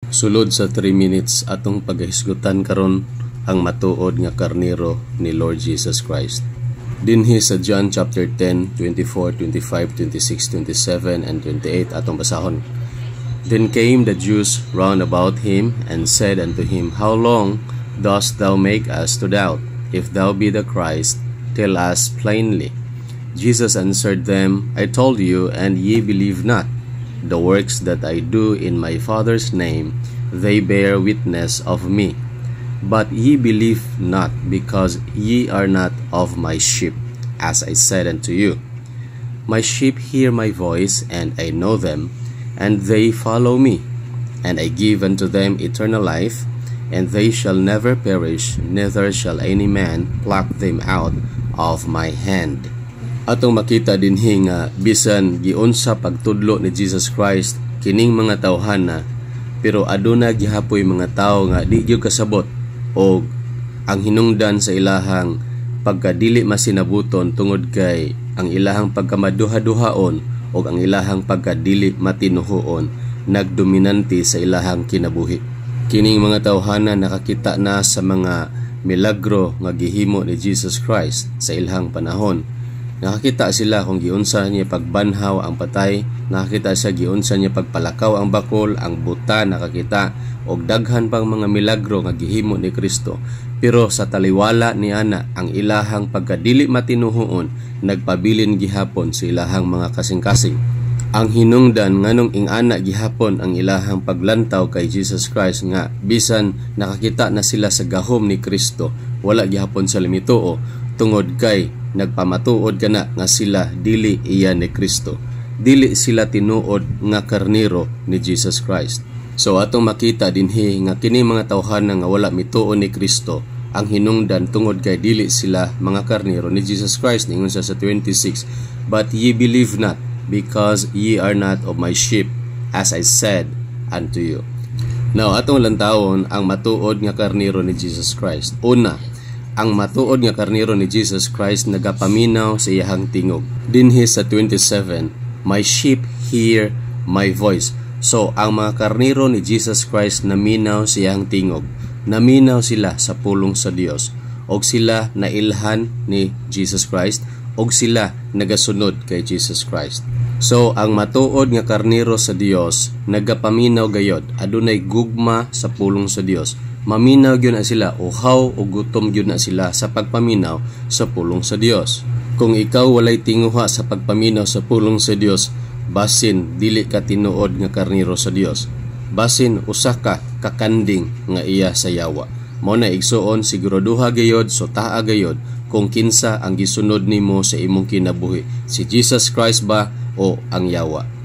Sulod sa 3 minutes atong paghisgutan karon ang matuod nga karnero ni Lord Jesus Christ. Dinhi sa John chapter 10, 24, 25, 26, 27, and 28 atong basahon. Then came the Jews round about him and said unto him, How long dost thou make us to doubt? If thou be the Christ, tell us plainly. Jesus answered them, I told you, and ye believe not. The works that I do in my Father's name, they bear witness of me. But ye believe not, because ye are not of my sheep, as I said unto you. My sheep hear my voice, and I know them, and they follow me. And I give unto them eternal life, and they shall never perish, neither shall any man pluck them out of my hand. Atong makita dinhi nga bisan giunsa pagtudlo ni Jesus Christ kining mga tawhana, pero aduna gihapoy mga tawo nga di gyud kasabot og ang hinungdan sa ilahang pagkadili masinabuton tungod kay ang ilahang pagkamaduha-duhaon og ang ilahang pagkadili matinuhoon nagdominante sa ilahang kinabuhi. Kining mga tawhana nakakita na sa mga milagro nga gihimo ni Jesus Christ sa ilahang panahon. Nakakita sila kung giunsa niya pagbanhaw ang patay, nakakita siya giunsa niya pagpalakaw ang bakol, ang buta nakakita, og daghan pang mga milagro nga gihimo ni Kristo. Pero sa taliwala ni ana ang ilahang pagkadili matinuhoon, nagpabilin gihapon sa ilahang mga kasing-kasing. Ang hinungdan nganong ingana gihapon ang ilahang paglantaw kay Jesus Christ nga bisan nakakita na sila sa gahom ni Kristo, wala gihapon sa limituo tungod kay nagpamatuod kana nga sila dili iya ni Kristo, dili sila tinuod nga karnero ni Jesus Christ. So atong makita dinhi nga kini mga tawhana nga wala mituo ni Kristo ang hinungdan tungod kay dili sila mga karnero ni Jesus Christ. Ningon sa 26, But ye believe not, because ye are not of my sheep, as I said unto you. Now atong lantawon ang matuod nga karnero ni Jesus Christ. Una, ang matuod nga karnero ni Jesus Christ nagapaminaw sa iyahang tingog. Dinhi sa 27, My sheep hear my voice. So ang mga karnero ni Jesus Christ naminaw sa iyahang tingog. Naminaw sila sa pulong sa Dios, og sila nailhan ni Jesus Christ, og sila nagasunod kay Jesus Christ. So ang matuod nga karnero sa Dios nagapaminaw gayod, adunay gugma sa pulong sa Dios. Maminaw gyud na sila, uhaw o gutom gyud na sila sa pagpaminaw sa pulong sa Dios. Kung ikaw walay tinguha sa pagpaminaw sa pulong sa Dios, basin dili ka tinuod nga karnero sa Dios. Basin usa ka kakanding nga iya sa yawa. Mao na igsuon siguraduha gayod, sutaa gayod kung kinsa ang gisunod nimo sa imong kinabuhi, si Jesus Christ ba o ang yawa.